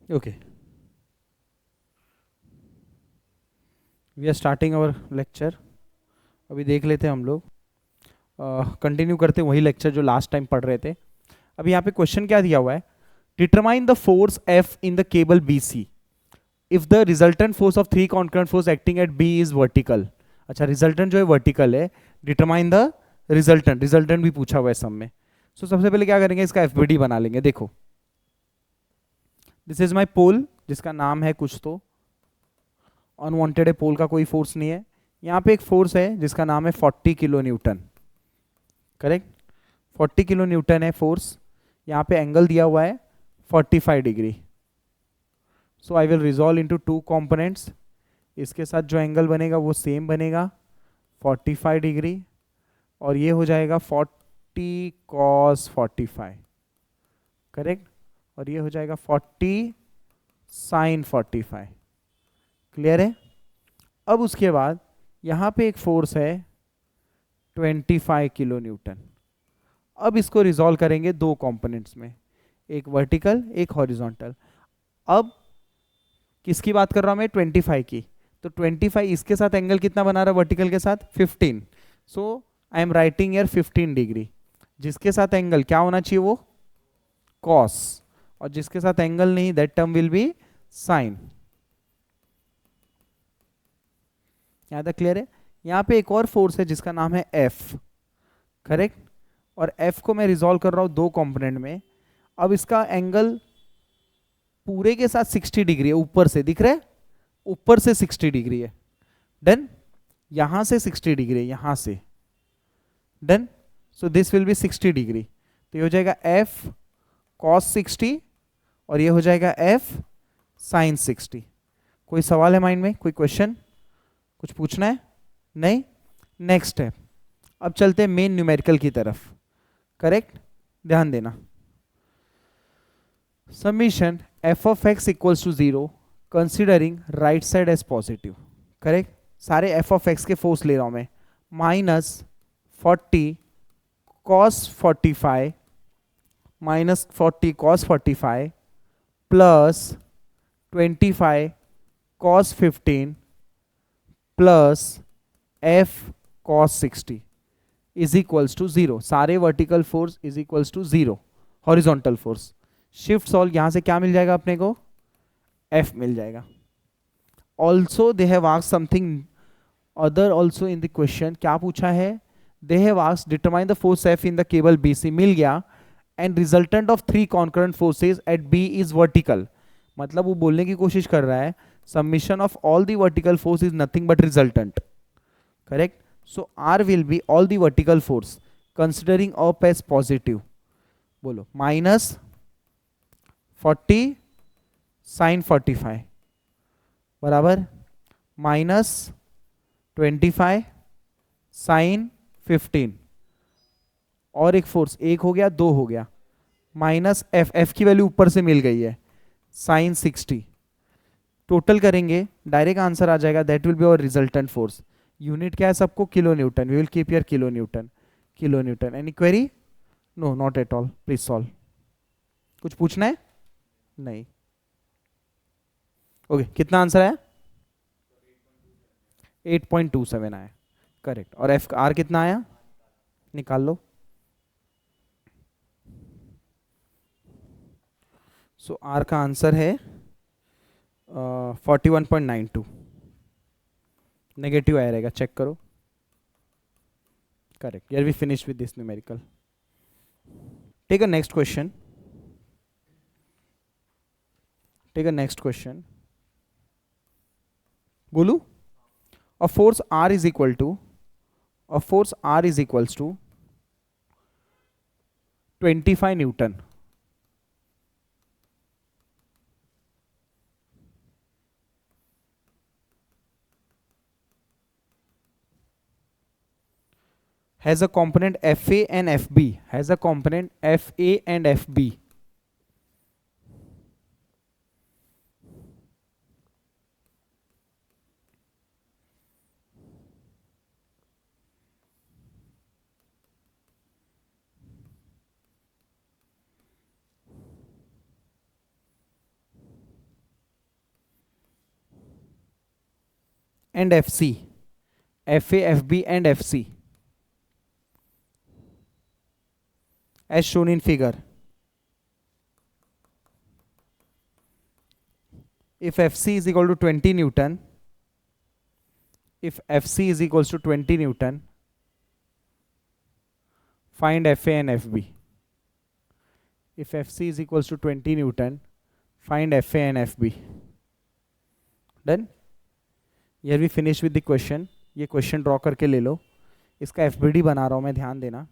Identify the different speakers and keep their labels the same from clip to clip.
Speaker 1: Okay, we are starting our lecture. अभी देख लेते हैं हम लोग, कंटिन्यू करते हैं वही लेक्चर जो लास्ट टाइम पढ़ रहे थे। अभी यहाँ पे क्वेश्चन क्या दिया हुआ है, determine the force F in the cable B C if the resultant force of three concurrent force acting at B is vertical. अच्छा, रिजल्टेंट जो है वर्टिकल है, डिटरमाइन द रिजल्टेंट, रिजल्टेंट भी पूछा हुआ है सब में। सो सबसे पहले क्या करेंगे, इसका एफबीडी बना लेंगे। देखो, दिस इज माई पोल जिसका नाम है कुछ तो, अनवांटेड है, पोल का कोई फोर्स नहीं है। यहाँ पे एक फोर्स है जिसका नाम है 40 kilo Newton, correct. 40 kilo Newton है फोर्स। यहाँ पे एंगल दिया हुआ है 45 degree. So I will resolve into two components. इसके साथ जो एंगल बनेगा वो सेम बनेगा 45 डिग्री, और ये हो जाएगा 40 कॉस 45, करेक्ट। और ये हो जाएगा 40 साइन 45। क्लियर है। अब उसके बाद यहाँ पे एक फोर्स है 25 किलो न्यूटन। अब इसको रिजॉल्व करेंगे दो कंपोनेंट्स में, एक वर्टिकल एक हॉरिजॉन्टल। अब किसकी बात कर रहा हूं मैं, 25 की। तो 25 इसके साथ एंगल कितना बना रहा है वर्टिकल के साथ, 15। So I am writing here 15 degree. जिसके साथ एंगल क्या होना चाहिए, वो कॉस, और जिसके साथ एंगल नहीं, that term will be sine. यहां तक क्लियर है। यहाँ पे एक और फोर्स है जिसका नाम है एफ, करेक्ट। और एफ को मैं रिजॉल्व कर रहा हूं दो कंपोनेंट में। अब इसका एंगल पूरे के साथ 60 डिग्री है, ऊपर से दिख रहा है, ऊपर से 60 डिग्री है, डन। यहां से 60 डिग्री है, यहां से, done. So this will be 60 degree. तो ये हो जाएगा एफ कॉस 60, और ये हो जाएगा एफ साइन 60। कोई सवाल है माइंड में, कोई क्वेश्चन, कुछ पूछना है? नहीं। नेक्स्ट है, अब चलते हैं मेन न्यूमेरिकल की तरफ, करेक्ट। ध्यान देना, summation F of X equals to 0 considering right side as positive, correct. सारे एफ ऑफ एक्स के फोर्स ले रहा हूं मैं, minus 40 cos 45 minus 40 cos 45 plus 25 cos 15 plus F cos 60 is equals to 0। सारे vertical force is equals to 0, horizontal force. Shift solve, यहां से क्या मिल जाएगा अपने को, एफ मिल जाएगा। Also they have asked something other also in the question. क्या पूछा है, they have asked determine the force F in the cable BC, मिल गया। And resultant of three concurrent forces at B is vertical. मतलब वो बोलने की कोशिश कर रहा है submission of all the vertical force is nothing but resultant, correct. So R will be all the vertical force considering up as positive, बोलो minus 40 sign 45 बराबर माइनस 25 साइन 15, और एक फोर्स, एक हो गया, दो हो गया, माइनस एफ, एफ की वैल्यू ऊपर से मिल गई है, साइन 60। टोटल करेंगे डायरेक्ट आंसर आ जाएगा, that will be our resultant force. Unit क्या है सबको, kilo newton. We will keep your kilo newton, kilo newton. Any query? No, not at all, please solve. कुछ पूछना है? नहीं। ओके, कितना आंसर आया? 8.27 आया, करेक्ट। और एफ आर कितना आया, निकाल लो। सो आर का आंसर है 41.92। नेगेटिव आया रहेगा, चेक करो। करेक्ट। यार we finish with this numerical. Take a next question, take a next question. बोलू, a force R is equal to, a force R is equals to 25 Newton has a component FA and FB, has a component FA and FB. and FC, FA, FB and FC as shown in figure. If FC is equal to 20 Newton, if FC is equals to 20 Newton, find FA and FB. If FC is equals to 20 Newton, find FA and FB. Done? Here we finish with the question. ये question draw करके ले लो. इसका FBD बना रहा हूं मैं, ध्यान देना.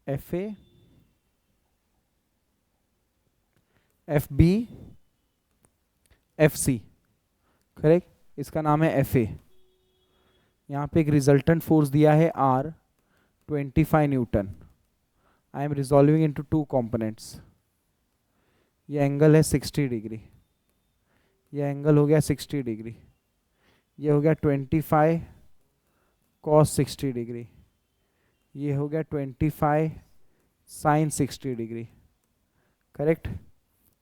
Speaker 1: FA, FB, FC, correct. इसका नाम है FA. यहाँ पे एक रिजल्टेंट फोर्स दिया है R 25 Newton. I am resolving into two components. ये एंगल है 60 डिग्री. ये एंगल हो गया 60 डिग्री. ये हो गया 25 cos 60 डिग्री. ये हो गया 25 sin 60 डिग्री. करेक्ट.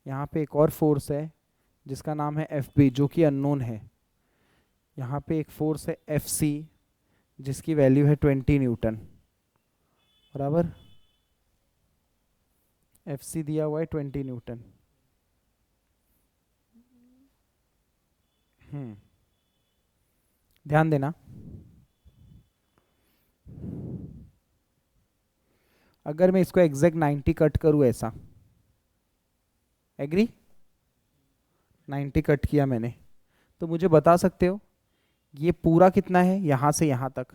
Speaker 1: यहाँ पे एक और फोर्स है जिसका नाम है FB, जो कि अननोन है. यहाँ पे एक फोर्स है FC जिसकी वैल्यू है 20 न्यूटन. बराबर. FC दिया हुआ है 20 न्यूटन. ध्यान देना. अगर मैं इसको एग्जैक्ट 90 कट करूं ऐसा, एग्री? 90 कट किया मैंने, तो मुझे बता सकते हो ये पूरा कितना है यहां से यहां तक?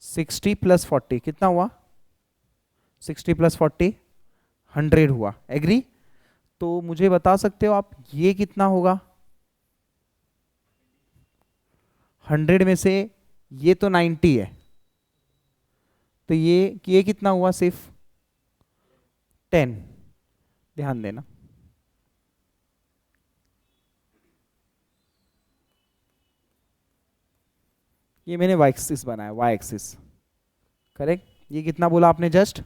Speaker 1: 60 प्लस 40 कितना हुआ? 60 प्लस 40 100 हुआ. एग्री? तो मुझे बता सकते हो आप ये कितना होगा? 100 में से ये तो 90 है, तो ये कितना हुआ? सिर्फ 10. ध्यान देना. ये मैंने वाई एक्सिस बनाया, वाई एक्सिस. करेक्ट. ये कितना बोला आपने? Just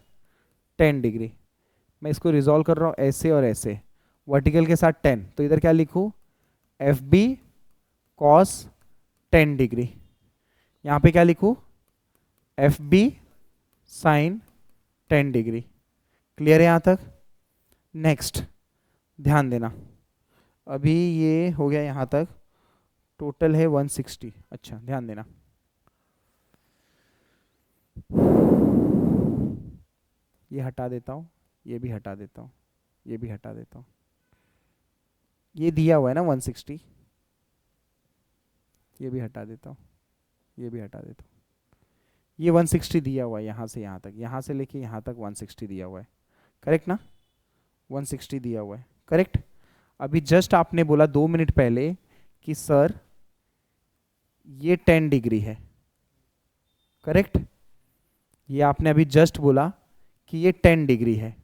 Speaker 1: 10 degree. मैं इसको रिजॉल्व कर रहा हूं ऐसे और ऐसे, वर्टिकल के साथ 10. तो इधर क्या लिखूं? FB cos 10 degree. यहां पे क्या लिखूं? FB sin 10 degree. क्लियर है यहां तक? नेक्स्ट ध्यान देना. अभी ये हो गया यहां तक, टोटल है 160. अच्छा ध्यान देना. ये हटा देता हूं, ये भी हटा देता हूं, ये भी हटा देता हूं. ये दिया हुआ है ना 160, ये भी हटा देता हूं, ये भी हटा देता हूं. ये 160 दिया हुआ है यहां से यहां तक, यहां से लेके यहां तक 160 दिया हुआ है. करेक्ट ना? 160 दिया हुआ है. करेक्ट. अभी जस्ट आपने बोला 2 मिनट पहले कि सर ये 10 डिग्री है. करेक्ट. ये आपने अभी जस्ट बोला कि ये 10 डिग्री है.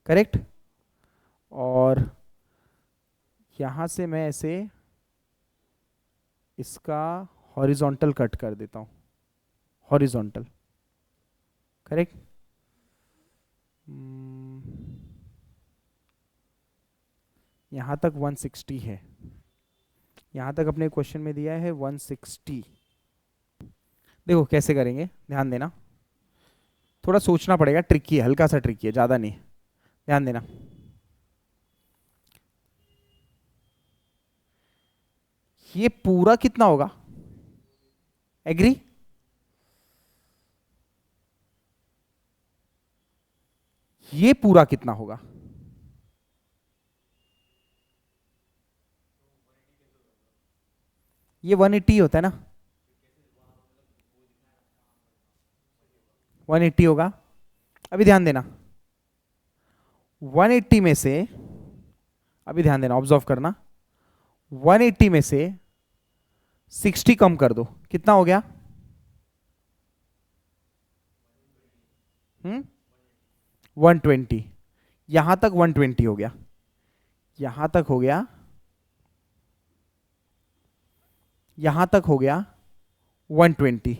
Speaker 1: करेक्ट. और यहां से मैं ऐसे इसका हॉरिजॉन्टल कट कर देता हूं. हॉरिजॉन्टल. करेक्ट. यहां तक 160 है. यहां तक अपने क्वेश्चन में दिया है 160. देखो कैसे करेंगे, ध्यान देना. थोड़ा सोचना पड़ेगा, ट्रिकी है, हल्का सा ट्रिकी है, ज्यादा नहीं. ध्यान देना. ये पूरा कितना होगा? एग्री? ये पूरा कितना होगा? ये 180 होता है ना? 180 होगा. अभी ध्यान देना. 180 में से, अभी ध्यान देना, ऑब्जर्व करना. 180 में से 60 कम कर दो, कितना हो गया? 120. यहां तक 120 हो गया, यहां तक हो गया, यहां तक हो गया 120.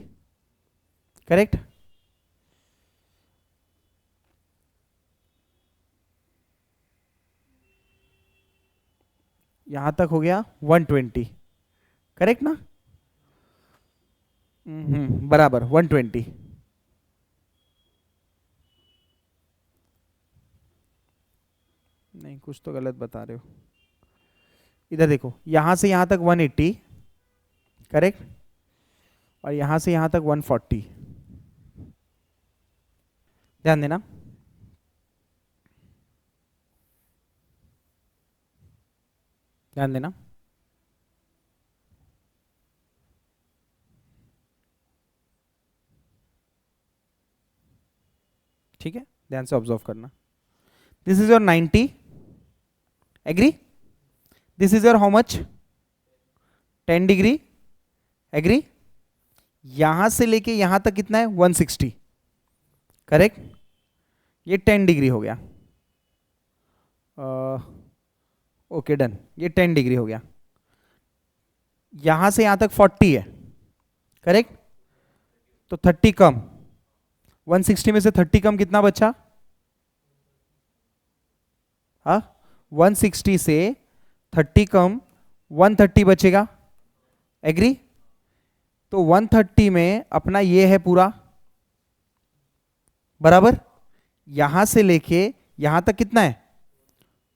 Speaker 1: करेक्ट. यहां तक हो गया 120, करेक्ट ना? बराबर 120। नहीं, कुछ तो गलत बता रहे हो। इधर देखो, यहां से यहां तक 180, करेक्ट, और यहां से यहां तक 140। ध्यान देना। ध्यान देना। ठीक है, ध्यान से ऑब्जर्व करना। This is your 90, agree? This is your how much? 10 degree, agree? यहां से लेके यहां तक कितना है? 160, करेक्ट? ये 10 डिग्री हो गया। ओके डन, ये 10 डिग्री हो गया। यहां से यहां तक 40 है, करेक्ट? तो 30 कम, 160 में से 30 कम कितना बचा? हाँ, 160 से 30 कम 130 बचेगा, एग्री? तो 130 में अपना ये है पूरा, बराबर? यहां से लेके यहां तक कितना है?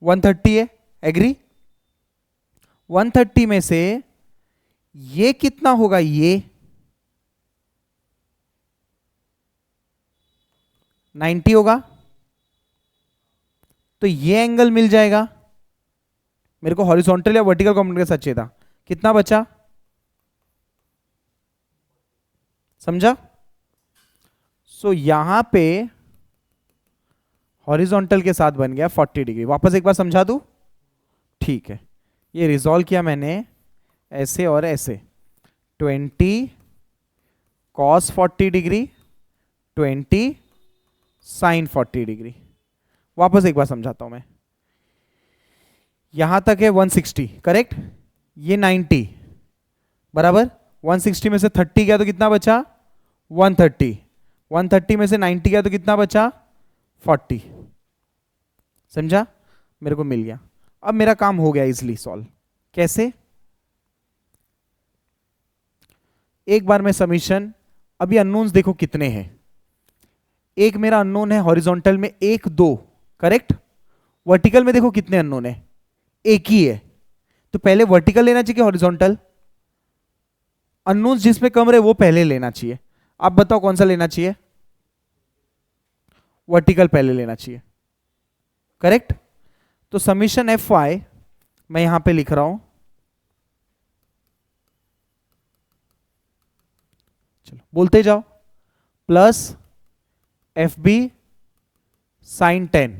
Speaker 1: 130 है, एग्री? 130 में से ये कितना होगा? ये 90 होगा। तो ये एंगल मिल जाएगा। मेरे को हॉरिजॉन्टल या वर्टिकल कंपोनेंट के साथ चाहिए था। कितना बचा? समझा? सो यहां पे हॉरिजॉन्टल के साथ बन गया 40 डिग्री। वापस एक बार समझा दूं? ठीक है, ये रिजॉल्व किया मैंने ऐसे और ऐसे, 20 cos 40 डिग्री, 20 sin 40 डिग्री। वापस एक बार समझाता हूं मैं। यहां तक है 160, करेक्ट? ये 90, बराबर? 160 में से 30 गया तो कितना बचा? 130। 130 में से 90 गया तो कितना बचा? 40। समझा? मेरे को मिल गया। अब मेरा काम हो गया इजिली सॉल्व। कैसे? एक बार मैं समीशन, अभी अननोन्स देखो कितने हैं। एक मेरा अननोन है हॉरिजॉन्टल में 1 2, करेक्ट? वर्टिकल में देखो कितने अननोन है? एक ही है। तो पहले वर्टिकल लेना चाहिए कि हॉरिजॉन्टल? अननोन्स जिसमें कम रहे वो पहले लेना चाहिए। आप बताओ कौन सा लेना चाहिए? वर्टिकल पहले लेना चाहिए, करेक्ट? तो समीशन एफ वाई मैं यहां पे लिख रहा हूं, चलो बोलते जाओ, plus F B sine 10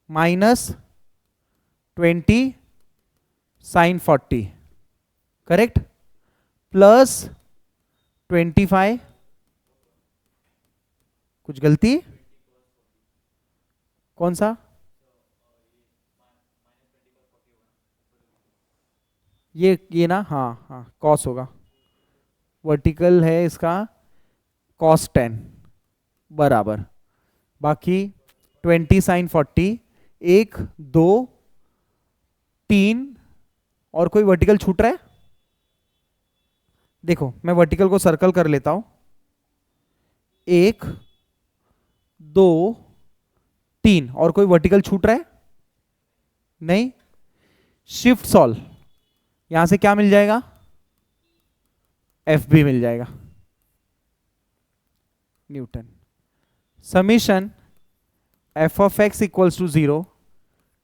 Speaker 1: minus 20 sine 40, correct? Plus 25, कुछ गलती? कौन सा? ये ना, हाँ हाँ, कॉस होगा। वर्टिकल है इसका कॉस 10, बराबर। बाकी 20 साइन 40, 1 2 3, और कोई वर्टिकल छूट रहा है? देखो मैं वर्टिकल को सर्कल कर लेता हूं, 1 2 3, और कोई वर्टिकल छूट रहा है? नहीं। शिफ्ट सॉल्व, यहां से क्या मिल जाएगा? एफ भी मिल जाएगा, newton. Summation F of X equals to 0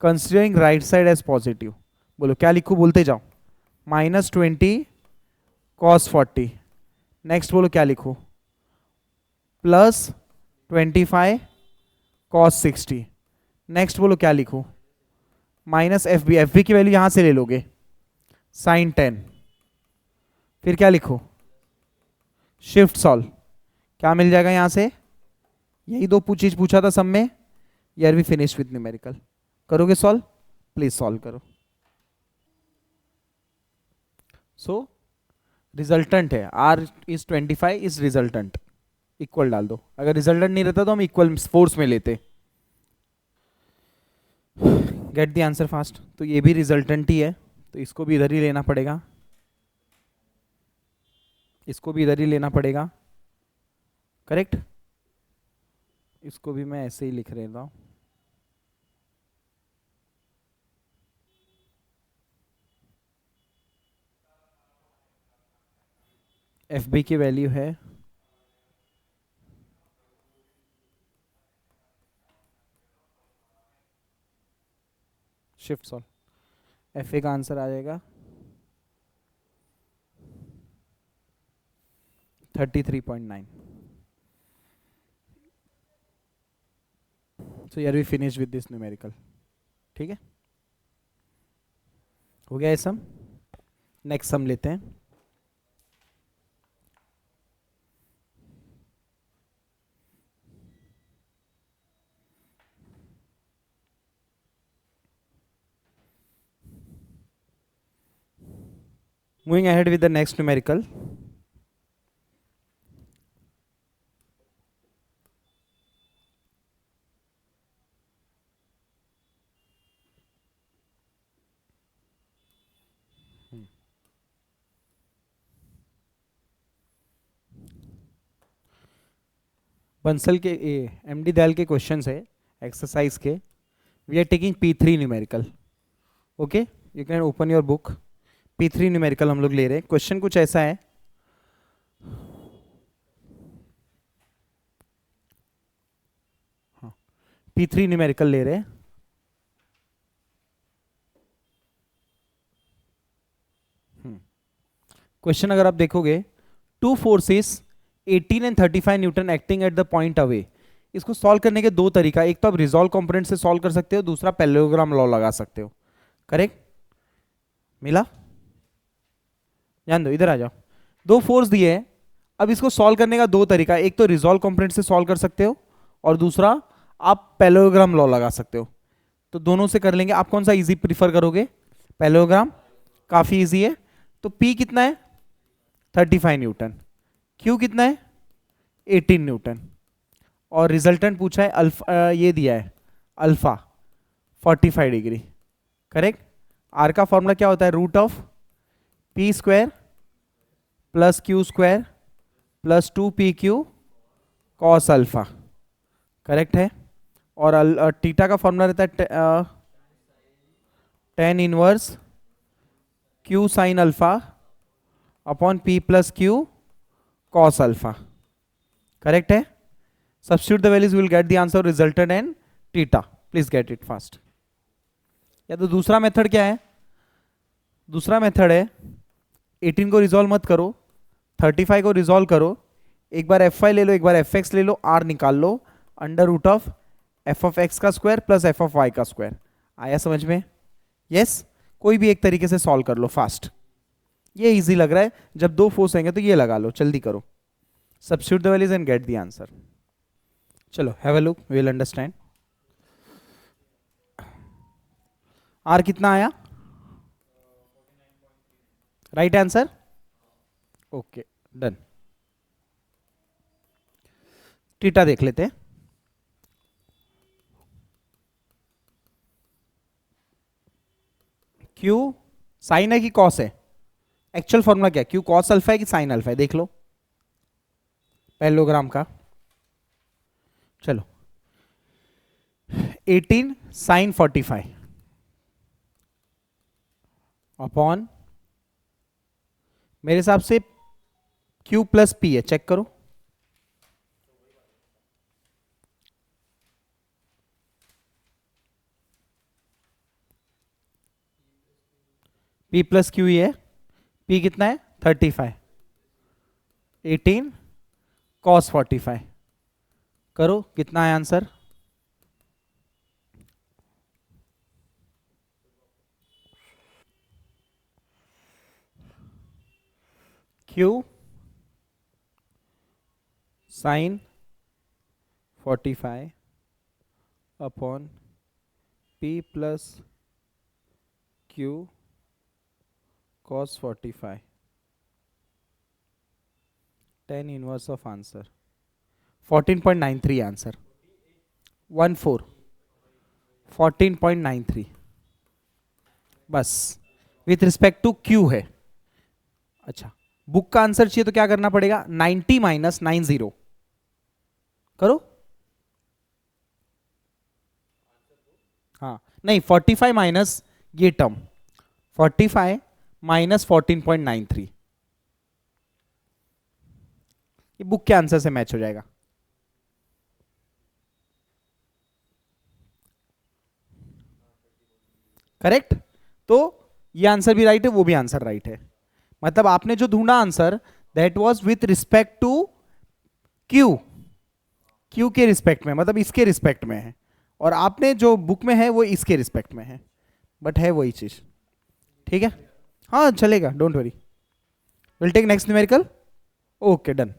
Speaker 1: considering right side as positive. बोलो क्या लिखूं? बोलते जाओ। -20 cos 40, नेक्स्ट बोलो क्या लिखो? +25 cos 60, नेक्स्ट बोलो क्या लिखो? एफ बी की वैल्यू यहां से ले लोगे, साइन 10, फिर क्या लिखो? शिफ्ट सॉल्व, क्या मिल जाएगा यहां से? यही दो चीज पूछा था सब में। यार वी फिनिश विद न्यूमेरिकल। करोगे सॉल्व? प्लीज सॉल्व करो। सो रिजल्टेंट है r is 25 is resultant, equal डाल दो। अगर रिजल्टेंट नहीं रहता तो हम इक्वल फोर्स में लेते। Gate the answer fast. तो ये भी रिजल्टेंट ही है, तो इसको भी इधर ही लेना पड़ेगा, इसको भी इधर ही लेना पड़ेगा, करेक्ट। इसको भी मैं ऐसे ही लिख रहा हूँ। एफ बी की वैल्यू है शिफ्ट सॉल्व, एफ ए का आंसर आ जाएगा 33.9। सो यार we finish with this numerical, ठीक है, हो गया ये सम। नेक्स्ट सम लेते हैं। Moving ahead with the next numerical. Bansal के एमडी दयाल के क्वेश्चंस है एक्सरसाइज के। We are taking P3 numerical, okay, you can open your book. P3 numerical हम लोग ले रहे हैं। क्वेश्चन कुछ ऐसा है, हाँ, P3 न्यूमेरिकल ले रहे हैं। क्वेश्चन अगर आप देखोगे, two forces 18 and 35 Newton acting at the point away. इसको सॉल्व करने के दो तरीका, एक तो आप रिजॉल्व कंपोनेंट से सॉल्व कर सकते हो, दूसरा पैरेललोग्राम लॉ लगा सकते हो, करेक्ट। मिला, ध्यान दो, इधर आ जाओ। दो फोर्स दिए हैं, अब इसको सॉल्व करने का दो तरीका, एक तो रिजॉल्व कंपोनेंट से सॉल्व कर सकते हो और दूसरा आप पैरेललोग्राम लॉ लगा सकते हो। तो दोनों से कर लेंगे। आप कौन सा इजी प्रीफर करोगे? पैरेललोग्राम, काफी इजी है। तो P कितना है? 35 न्यूटन, Q कितना है? 18 न्यूटन, और रिजल्टेंट पूछा है अल्फा, ये दिया है अल्फा 45 डिग्री, करेक्ट। R का फॉर्मूला क्या होता है? Root of P square plus Q square plus 2PQ cos alpha, correct है। और थीटा का फॉर्मूला रहता है tan inverse Q sine alpha upon P plus Q cos alpha, correct है। Substitute the values, we will get the answer resultant and theta. Please get it fast. या तो दूसरा method क्या है? दूसरा मेथड है 18 को रिजॉल्व मत करो, 35 को रिजॉल्व करो, एक बार Fy ले लो, एक बार Fx ले लो, R निकाल लो, under root of f of x का square plus f of y का स्क्वायर। आया समझ में? यस, कोई भी एक तरीके से सॉल्व कर लो फास्ट। ये इजी लग रहा है, जब दो फोर्स आएंगे तो ये लगा लो, जल्दी करो। Substitute the values and get the answer. चलो have a look, we will understand. R कितना आया? Right answer, okay done. Theta देख लेते हैं। क्यू साइन है कि कॉस है? एक्चुअल फॉर्मूला क्या है? क्यू कॉस अल्फा है कि साइन अल्फा है? देख लो पैरेललोग्राम का। चलो 18 साइन 45 अपॉन, मेरे हिसाब से Q प्लस P है, चेक करो। P प्लस Q ही है। P कितना है? 35, 18 कॉस 45, करो कितना है आंसर? Q साइन 45 upon P plus Q cos 45, tan inverse of answer 14.93 answer, 14 14.93। बस विथ रिस्पेक्ट टू क्यू है। अच्छा, बुक का आंसर चाहिए तो क्या करना पड़ेगा, 90 माइनस 90 करो। हाँ नहीं, 45 माइनस ये टर्म, 45 माइनस 14.93, ये बुक के आंसर से मैच हो जाएगा। करेक्ट। तो ये आंसर भी राइट है, वो भी आंसर राइट है। मतलब आपने जो ढूंढा answer, that was with respect to Q, Q के रिस्पेक्ट में, मतलब इसके रिस्पेक्ट में है, और आपने जो बुक में है वो इसके रिस्पेक्ट में है, बट है वही चीज। ठीक है, हाँ चलेगा, don't worry. Will take next numerical. Okay done.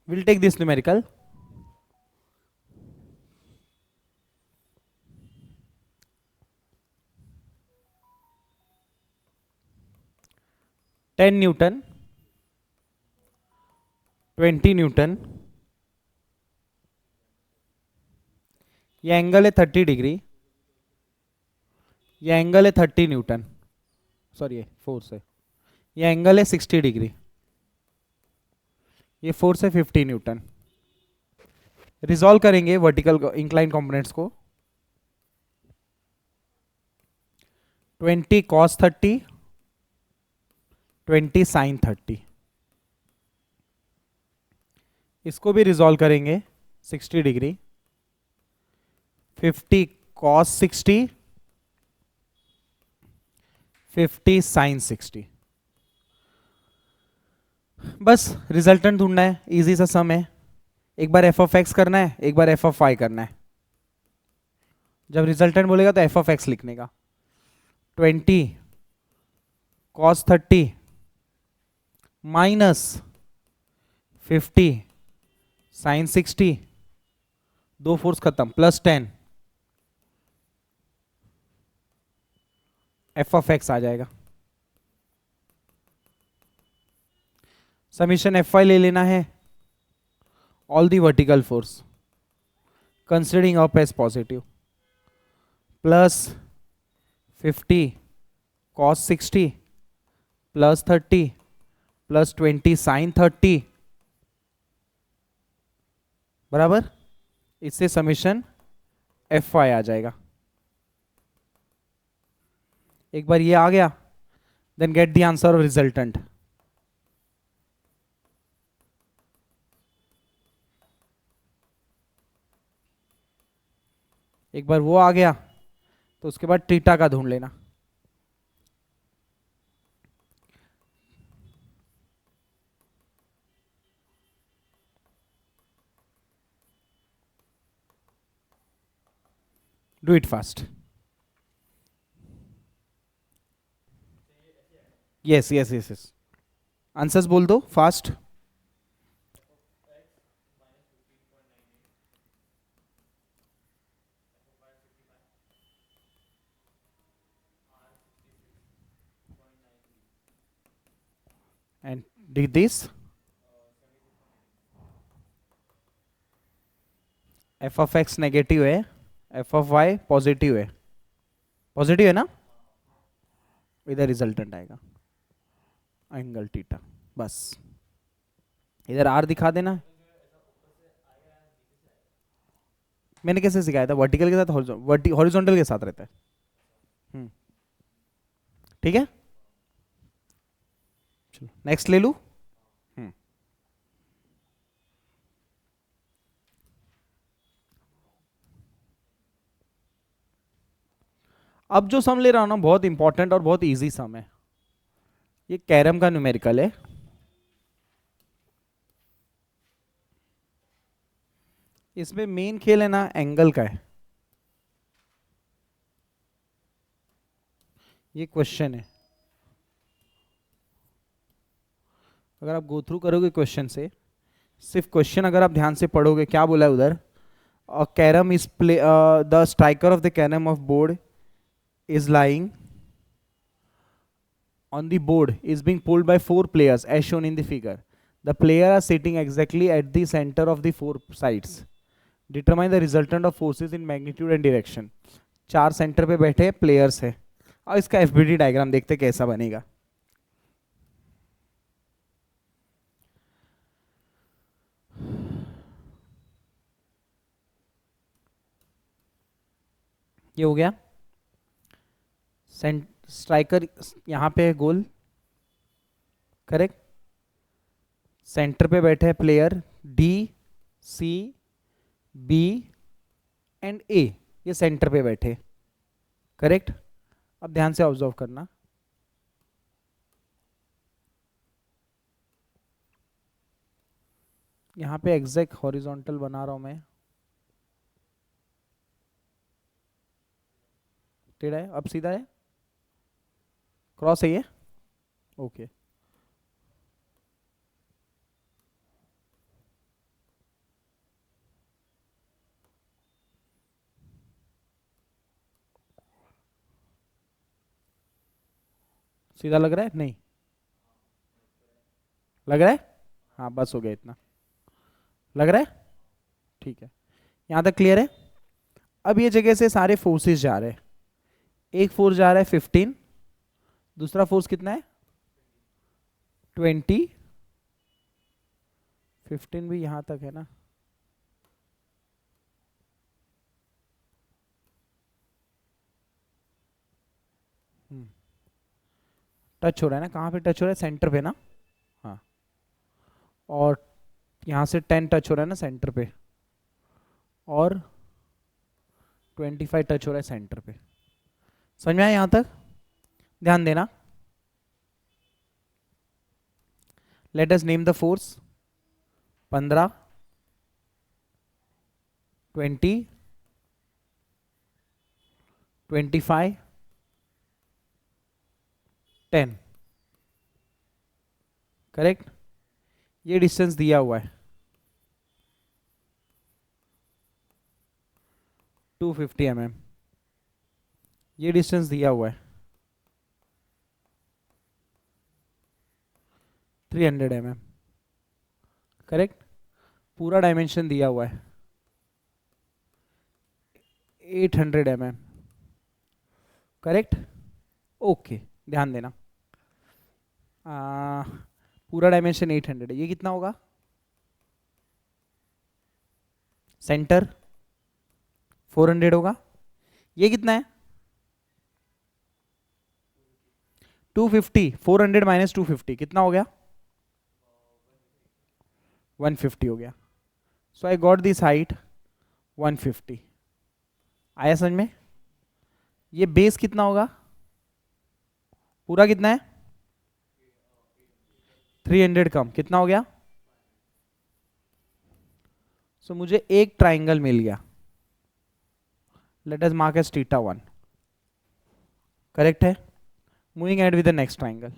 Speaker 1: Will take this numerical. Ten newton, 20 newton, ये एंगल है 30 डिग्री, ये एंगल है 30 न्यूटन, सॉरी ये फोर्स है, ये एंगल है 60 डिग्री, ये फोर्स है 50 न्यूटन। रिजॉल्व करेंगे वर्टिकल इंक्लाइन कंपोनेंट्स को। 20 cos 30, 20 sin 30, इसको भी रिजॉल्व करेंगे 60 डिग्री, 50 cos 60, 50 sin 60। बस रिजल्टेंट ढूंढना है, इजी सा सम है। एक बार एफ ऑफ एक्स करना है, एक बार एफ ऑफ वाई करना है। जब रिजल्टेंट बोलेगा तो एफ ऑफ एक्स लिखने का। 20 cos 30 माइनस 50 sin 60, दो फोर्स खत्म, प्लस 10, एफ ऑफ एक्स आ जाएगा। समीशन एफ वाई ले लेना है, all the vertical force considering up as positive, plus 50 cos 60 plus 30 plus 20 sin 30 बराबर, इससे समीशन एफ वाई आ जाएगा। एक बार ये आ गया, then get the answer of resultant. एक बार वो आ गया तो उसके बाद थीटा का ढूंढ लेना। Do it fast. Yes yes yes yes, answers बोल दो fast. And did this, F of x negative है, एफ ऑफ वाई पॉजिटिव है, पॉजिटिव है ना, इधर रिजल्टेंट आएगा एंगल थीटा। बस इधर आर दिखा देना। मैंने कैसे सिखाया था, वर्टिकल के साथ, हॉरिजॉन्टल के साथ रहता है। ठीक है, चलो नेक्स्ट ले लू। अब जो सम ले रहा हूं ना, बहुत इंपॉर्टेंट और बहुत इजी सम है। ये कैरम का न्यूमेरिकल है। इसमें मेन खेल है ना एंगल का है। ये क्वेश्चन है, अगर आप गो थ्रू करोगे क्वेश्चन से, सिर्फ क्वेश्चन अगर आप ध्यान से पढ़ोगे, क्या बोला है उधर, carrom is play, the striker of the carrom of board is lying on the board is being pulled by 4 players as shown in the figure. The player are sitting exactly at the centre of the four sides, determine the resultant of forces in magnitude and direction. चार centre पे बैठे players है, और इसका FBD diagram देखते कैसा बनेगा। ये हो गया। स्ट्राइकर यहाँ पे है गोल, करेक्ट। सेंटर पे बैठे हैं player D, C, B and A, ये सेंटर पे बैठे, करेक्ट। अब ध्यान से ऑब्जर्व करना, यहाँ पे एग्जैक्ट हॉरिजॉन्टल बना रहा हूं मैं, टेढ़ा है, अब सीधा है, क्रॉस है ये, ओके। सीधा लग रहा है, नहीं लग रहा है, हाँ बस हो गया इतना, लग रहा है, ठीक है, यहाँ तक क्लियर है। अब ये जगह से सारे फोर्सेस जा रहे हैं, एक फोर्स जा रहा है 15, दूसरा फोर्स कितना है 20, 15 भी यहाँ तक है ना, टच हो रहा है ना, कहाँ पे टच हो रहा है, सेंटर पे ना, हाँ। और यहाँ से 10 टच हो रहा है ना सेंटर पे, और 25 टच हो रहा है सेंटर पे। समझ में आया यहाँ तक? ध्यान देना। Let us name the force, 15, 20, 25, 10, correct. ये डिस्टेंस दिया हुआ है 250 mm, ये डिस्टेंस दिया हुआ है 300 mm, करेक्ट। पूरा डायमेंशन दिया हुआ है 800 mm, करेक्ट, ओके। ध्यान देना, पूरा डायमेंशन 800 है, ये कितना होगा, सेंटर 400 होगा, ये कितना है 250, 400 माइनस 250 कितना हो गया 150 हो गया। सो आई गॉट दिस हाइट 150। आया समझ में? ये बेस कितना होगा, पूरा कितना है 300 कम, कितना हो गया। सो मुझे एक ट्राइंगल मिल गया, let us mark as θ1, correct है। Moving ahead with the next triangle,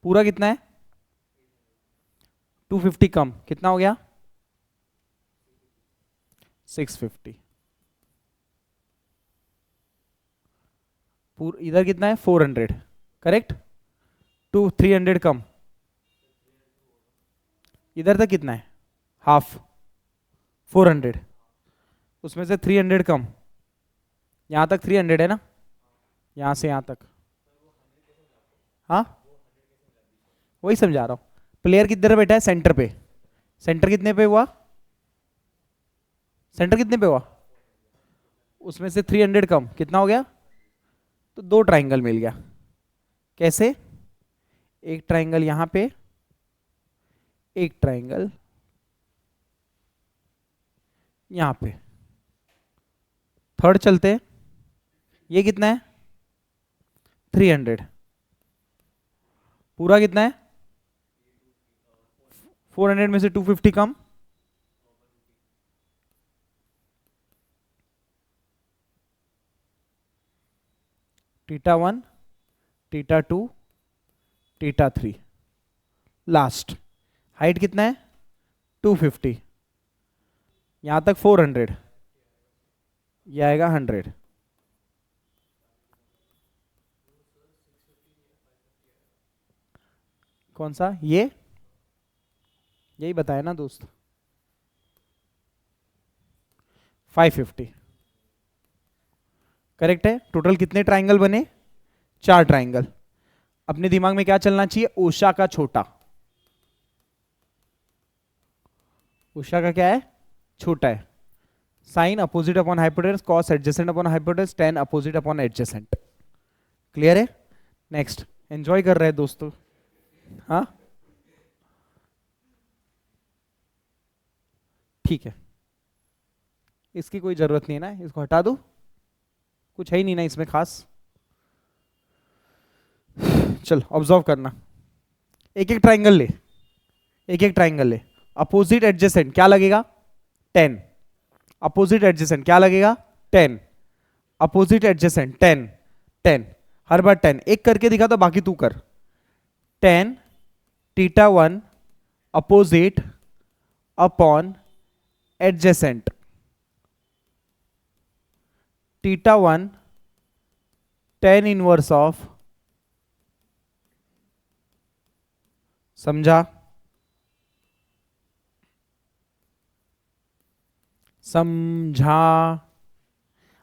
Speaker 1: पूरा कितना है 250 कम, कितना हो गया 650। इधर कितना है 400, करेक्ट। 300 कम, इधर तक कितना है हाफ 400, उसमें से 300 कम, यहां तक 300 है ना, यहां से यहां तक, हाँ वही समझा रहा हूं। प्लेयर किधर बैठा है सेंटर पे, सेंटर कितने पे हुआ, सेंटर कितने पे हुआ, उसमें से 300 कम, कितना हो गया, तो दो ट्राइंगल मिल गया। कैसे, एक ट्राइंगल यहां पे, एक ट्राइंगल यहां पे, थर्ड चलते हैं, ये कितना है 300, पूरा कितना है 400 में से 250 कम, θ1, θ2, θ3, लास्ट हाइट कितना है 250, यहां तक 400, ये आएगा 100, कौन सा, ये यही बताया ना दोस्त, 550। करेक्ट है। टोटल कितने ट्राइंगल बने? 4 ट्राइंगल। अपने दिमाग में क्या चलना चाहिए? ओशा का छोटा। ओशा का क्या है? छोटा है। Sine opposite upon hypotenuse, cos adjacent upon hypotenuse, tan opposite upon adjacent. Clear है? नेक्स्ट। एंजॉय कर रहे हैं दोस्तों? हाँ, ठीक है। इसकी कोई जरूरत नहीं है ना, इसको हटा दो, कुछ है ही नहीं ना इसमें खास। चल ऑब्जर्व करना, एक एक ट्राइंगल ले, एक एक ट्राइंगल ले। अपोजिट एडजेसेंट क्या लगेगा? 10। अपोजिट एडजेसेंट क्या लगेगा? 10। Opposite adjacent 10, 10। हर बार 10 एक करके दिखा तो बाकी तू कर। 10 theta 1 opposite upon adjacent, theta 1 10 inverse of, समझा? समझा?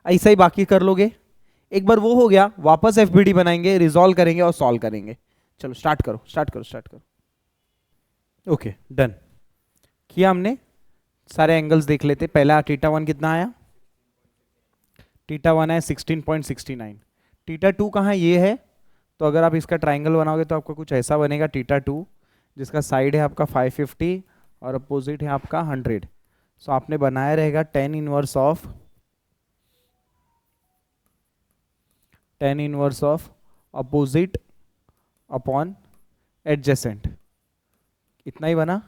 Speaker 1: ऐसा ही बाकी कर लोगे। एक बार वो हो गया, वापस एफबीडी बनाएंगे, रिजॉल्व करेंगे और सॉल्व करेंगे। चलो स्टार्ट करो, स्टार्ट करो, स्टार्ट करो। ओके डन किया हमने। सारे एंगल्स देख लेते। पहला थीटा 1 कितना आया? थीटा 1 है 16.69। थीटा 2 कहाँ? ये है। तो अगर आप इसका ट्राइंगल बनाओगे तो आपका कुछ ऐसा बनेगा थीटा 2, जिसका साइड है आपका 550 और अपोजिट है आपका 100। सो आपने बनाया रहेगा 10 inverse of, 10 inverse of opposite upon adjacent. इतना ही बना।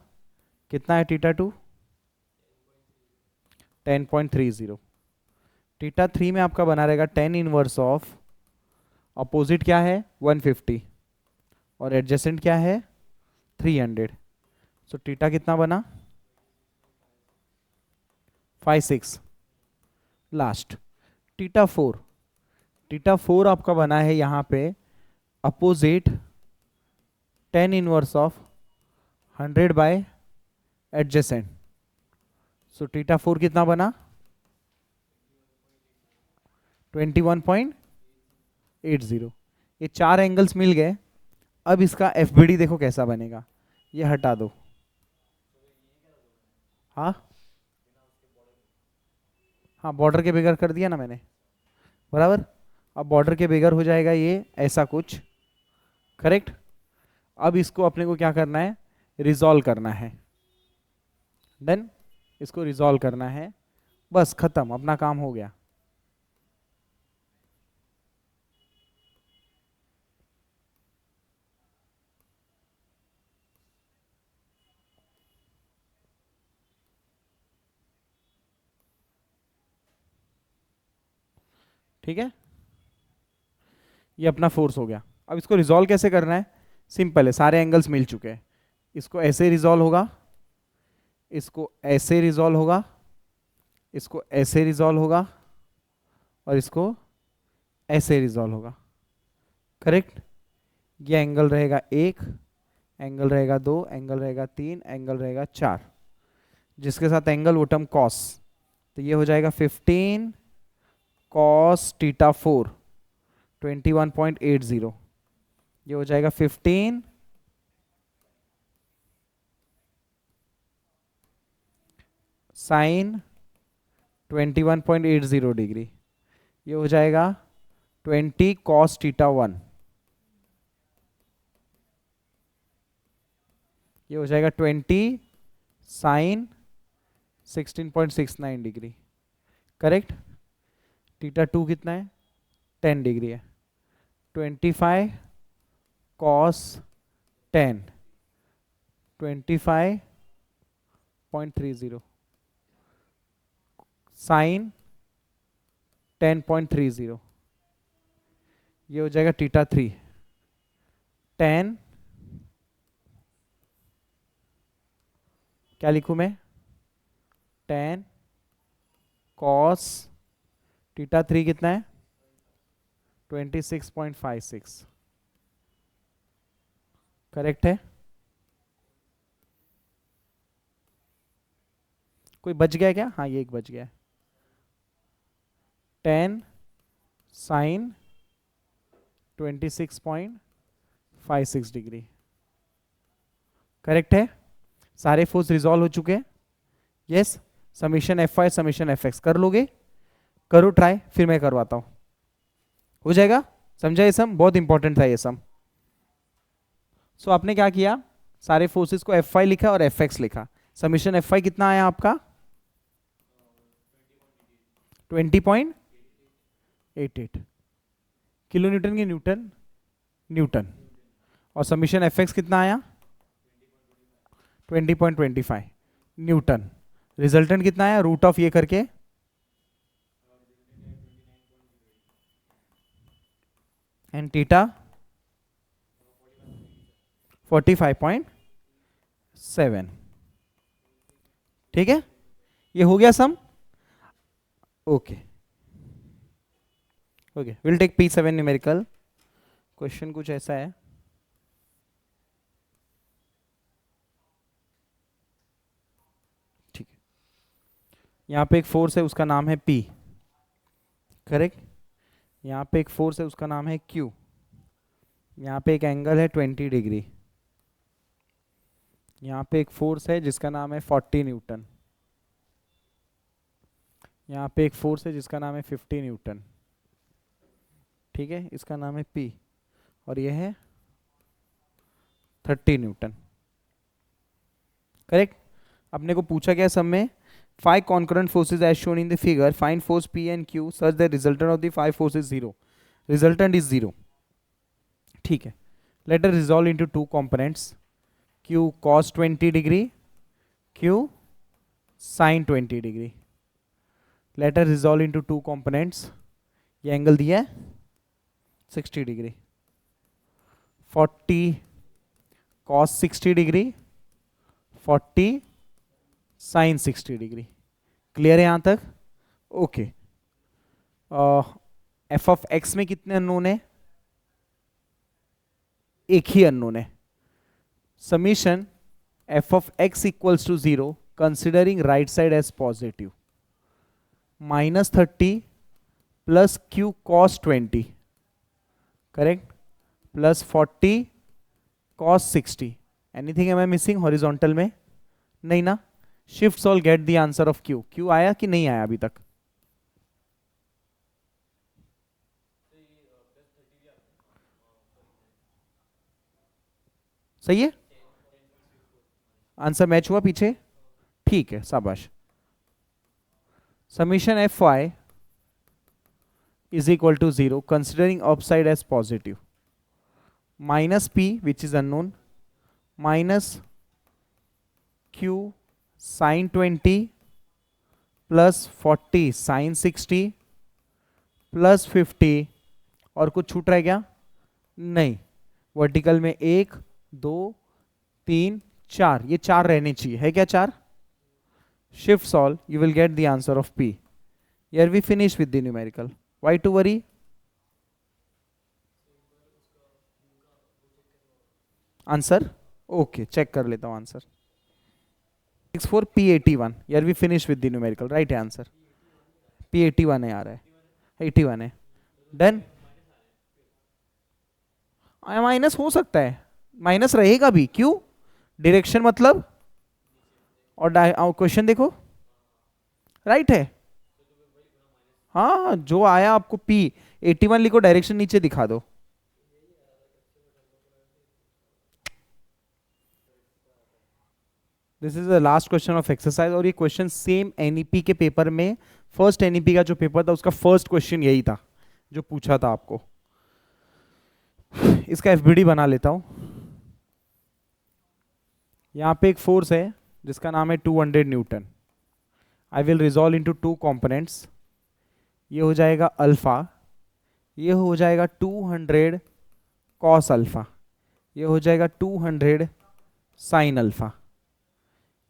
Speaker 1: कितना है थीटा 2? 10.30। थीटा 3 में आपका बना रहेगा 10 इनवर्स ऑफ, अपोजिट क्या है? 150 और एडजेसेंट क्या है? 300। सो थीटा कितना बना? 5, 6। Last theta 4। थीटा 4 आपका बना है यहाँ पे opposite 10 inverse of 100 by adjacent. So theta 4 कितना बना? 21.80। ये 4 एंगल्स मिल गए। अब इसका एफबीडी देखो कैसा बनेगा। ये हटा दो। हाँ हाँ, बॉर्डर के बगैर कर दिया ना मैंने, बराबर। अब बॉर्डर के बगैर हो जाएगा ये ऐसा कुछ। करेक्ट। अब इसको अपने को क्या करना है? रिजॉल्व करना है। डन। इसको रिजॉल्व करना है, बस खत्म, अपना काम हो गया। ठीक है, ये अपना फोर्स हो गया। अब इसको रिजॉल्व कैसे करना है? सिंपल है, सारे एंगल्स मिल चुके हैं। इसको ऐसे रिजॉल्व होगा, इसको ऐसे रिजॉल्व होगा, इसको ऐसे रिजॉल्व होगा और इसको ऐसे रिजॉल्व होगा। करेक्ट। ये एंगल रहेगा 1, एंगल रहेगा 2, एंगल रहेगा 3, एंगल रहेगा 4, जिसके साथ एंगल वो टर्म कॉस। तो ये हो जाएगा 15 कॉस थीटा 4, 21.80। ये हो जाएगा 15 साइन 21.80 डिग्री। ये हो जाएगा 20 कॉस थीटा 1। ये हो जाएगा 20 साइन 16.69 डिग्री। करेक्ट। थीटा 2 कितना है? 10 डिग्री है। 25 कॉस 10, 25.30 साइन 10.30। ये हो जाएगा थीटा 3, 10, क्या लिखूं मैं? 10 कॉस थीटा 3 कितना है? 26.56। करेक्ट है। कोई बच गया क्या? हाँ ये एक बच गया है, 10 साइन 26.56 डिग्री। करेक्ट है? सारे फोर्स रिजॉल्व हो चुके हैं। Yes, summation F Y summation F X कर लोगे? करो ट्राई, फिर मैं करवाता हूं। हो जाएगा? समझा ये सम? बहुत इंपॉर्टेंट था ये सम। सो आपने क्या किया, सारे फोर्सेस को एफ वाई लिखा और एफ एक्स लिखा। समीशन एफ वाई कितना आया आपका? 20.88 किलो न्यूटन की न्यूटन न्यूटन। और समीशन एफ एक्स कितना आया? 20.25 न्यूटन। रिजल्टेंट कितना आया रूट ऑफ ये करके? And theta 45.7। ठीक है, ये हो गया sum. Okay okay, will take P7 numerical. Question कुछ ऐसा है, ठीक है। यहाँ पे एक फोर्स है उसका नाम है P, करेक्ट। यहाँ पे एक फोर्स है उसका नाम है Q। यहाँ पे एक एंगल है 20 डिग्री। यहाँ पे एक फोर्स है जिसका नाम है 40 न्यूटन। यहाँ पे एक फोर्स है जिसका नाम है 50 न्यूटन। ठीक है, इसका नाम है P और ये है 30 न्यूटन। करेक्ट। अपने को पूछा गया सब में 5 concurrent forces as shown in the figure, find force P and Q such that resultant of the 5 forces is 0. Resultant is 0. ठीक है, let us resolve into two components, Q cos 20 degree, Q sin 20 degree. Let us resolve into two components. ये angle दिया है 60 degree, 40 cos 60 degree, 40 sine 60 degree. Clear है यहां तक? Okay. F of x में कितने अननोन है? एक ही अननोन है। Summation F of X equals to 0 considering right side as positive, -30 plus Q cos 20, correct, plus 40 cos 60। Anything am I missing horizontal में? नहीं ना। Shift solve, get the answer of Q. Q आया कि नहीं आया अभी तक? सही है, आंसर मैच हुआ पीछे? ठीक है, शाबाश। Summation F Y is equal to 0 considering upside as positive, minus P which is unknown, minus Q sine 20 plus 40 sine 60 plus 50, और कुछ छूट रह गया? नहीं। वर्टिकल में 1 2 3 4, ये 4 रहने चाहिए, है क्या 4? Shift solve, you will get the answer of P। Here we finish with the numerical. Why to worry? Answer okay, check कर लेता हूं answer. 64 P81। Here we finish with the numerical, right है आंसर। P81 है, आ रहा है 81 है। Done. Minus हो सकता है, माइनस रहेगा भी, क्यों? डायरेक्शन मतलब, और क्वेश्चन देखो, राइट है। हाँ, जो आया आपको P81 लिखो, डायरेक्शन नीचे दिखा दो। This is the last question of exercise. और ये क्वेश्चन सेम एनईपी के पेपर में, फर्स्ट एनईपी का जो पेपर था उसका फर्स्ट क्वेश्चन यही था जो पूछा था आपको। इसका एफबीडी बना लेता हूं। यहां पे एक फोर्स है जिसका नाम है 200 Newton. I will resolve into two components. ये हो जाएगा अल्फा, ये हो जाएगा 200 कॉस अल्फा, ये हो जाएगा 200 साइन अल्फा।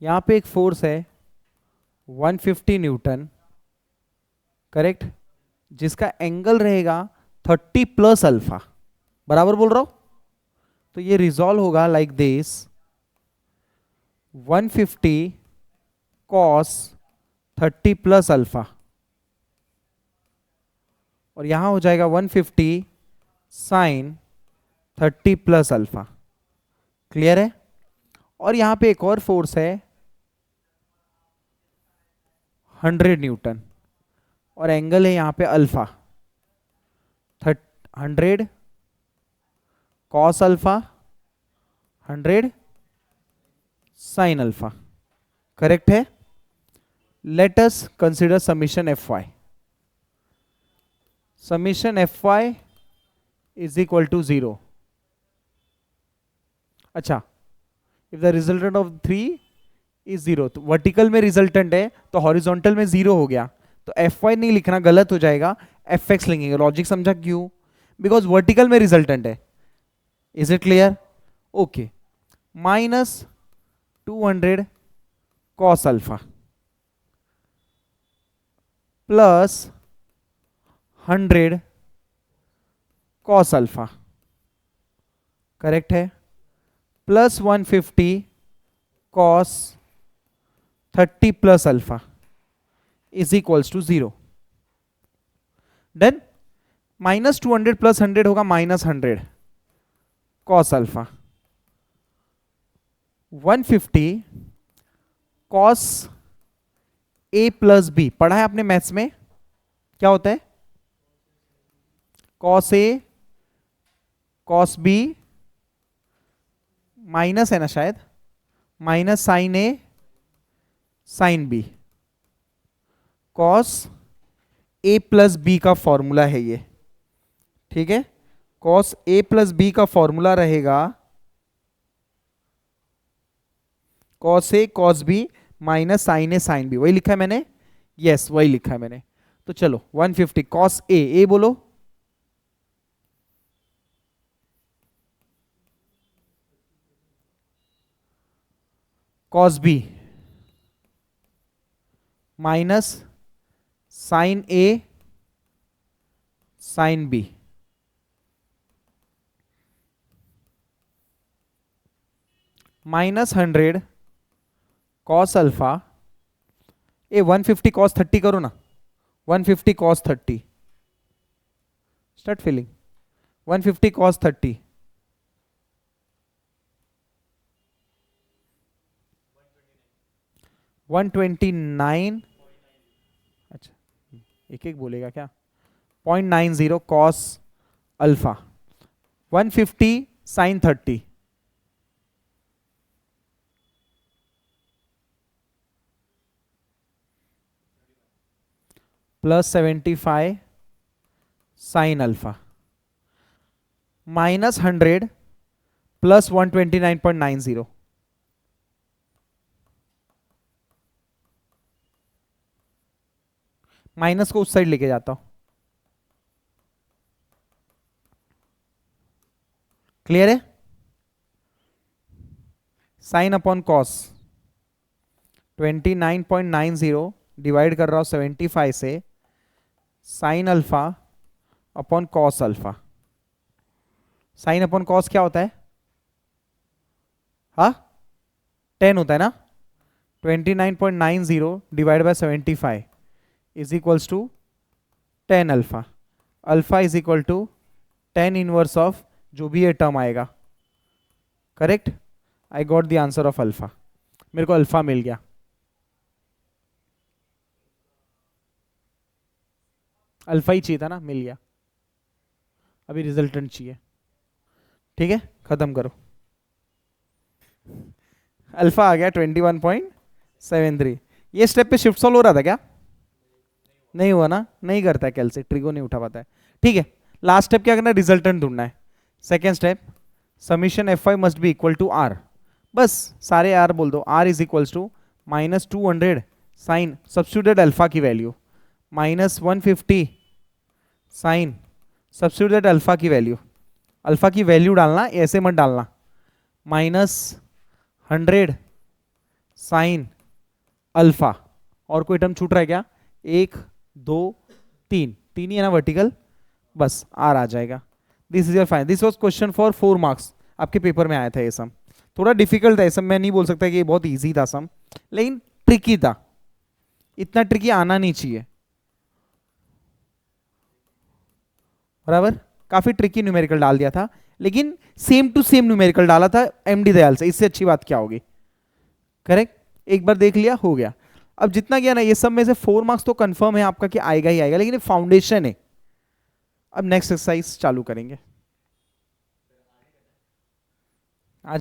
Speaker 1: यहाँ पे एक फोर्स है 150 न्यूटन, करेक्ट, जिसका एंगल रहेगा 30 प्लस अल्फा। बराबर बोल रहा हूं? तो ये रिजॉल्व होगा like this, 150 cos 30 plus alpha, और यहां हो जाएगा 150 साइन 30 प्लस अल्फा। क्लियर है? और यहां पे एक और फोर्स है 100 न्यूटन, और एंगल है यहां पे alpha, 100 cos alpha 100 sine alpha. Correct है? Let us consider summation F Y. Summation F Y is equal to 0। अच्छा, if the resultant of 3 is 0, तो वर्टिकल में रिजल्टेंट है तो हॉरिजॉन्टल में 0 हो गया, तो एफ वाई नहीं लिखना, गलत हो जाएगा, एफ एक्स लिखेंगे। लॉजिक समझा क्यों? बिकॉज वर्टिकल में रिजल्टेंट है। Is it clear? Okay. Minus 200 cos alpha plus 100 cos alpha, correct है, plus 150 cos 30 plus alpha is equals to 0। Then minus 200 plus 100 होगा minus 100 cos alpha, 150 cos A plus B. पढ़ा है आपने maths में, क्या होता है? Cos A cos B minus है ना शायद, minus sine A sine B. Cos A plus B का फॉर्मूला है ये, ठीक है? कॉस ए प्लस बी का फॉर्मूला रहेगा cos A cos B minus sine A sine B. वही लिखा है मैंने? यस, वही लिखा है मैंने। तो चलो 150 कॉस ए बोलो, cos B minus sine A sine B, minus 100 cos alpha. A 150 cos 30 करो ना, 150 कॉस 30, स्टार्ट फिलिंग। 150 कॉस 30 129, अच्छा एक एक बोलेगा क्या, 0.90 cos alpha, 150 sine 30 plus 75 sine alpha, minus 100 plus 129.90, minus को उस साइड लेके जाता हूं। क्लियर है? साइन अपॉन कॉस 29.90 डिवाइड कर रहा हूं 75 से, sine alpha upon cos alpha. Sine upon cos क्या होता है? हाँ 10 होता है ना। 29.90 divide by 75 is equals to 10 alpha. Alpha is equal to 10 inverse of जो भी ये टर्म आएगा। Correct? I got the answer of alpha. मेरे को अल्फा मिल गया। अल्फा ही चाहिए था ना, मिल गया। अभी रिजल्टेंट चाहिए। ठीक है, खत्म करो। अल्फा आ गया 21.73। ये स्टेप पे शिफ्ट सॉल्व हो रहा था क्या? नहीं हुआ ना, नहीं करता है कैलसी, ट्रिगो नहीं उठा पाता है। ठीक है, लास्ट स्टेप क्या करना है? रिजल्टेंट ढूंढना है। Second step, summation F Y must be equal to R. बस सारे आर बोल दो। R is equals to minus 200 sine, substituted alpha की value, minus 150 sine, substituted alpha की वैल्यू। अल्फा की वैल्यू डालना, ऐसे मत डालना। माइनस 100 साइन अल्फा, और कोई टर्म छूट रहा है क्या? 1 2 3, तीन ही है ना वर्टिकल, बस आर आ जाएगा। This is your final. This was question for 4 marks, आपके पेपर में आया था ये सम। थोड़ा डिफिकल्ट था ये सम, मैं नहीं बोल सकता कि ये बहुत इजी था सम, लेकिन ट्रिकी था। इतना ट्रिकी आना नहीं चाहिए, बराबर। काफी ट्रिकी न्यूमेरिकल डाल दिया था, लेकिन सेम टू सेम न्यूमेरिकल डाला था एमडी दयाल से, इससे अच्छी बात क्या होगी, करेक्ट। एक बार देख लिया, हो गया। अब जितना गया ना, ये सब में से 4 मार्क्स तो कंफर्म है आपका कि आएगा ही आएगा, लेकिन ये फाउंडेशन है। अब नेक्स्ट एक्सरसाइज चालू करेंगे।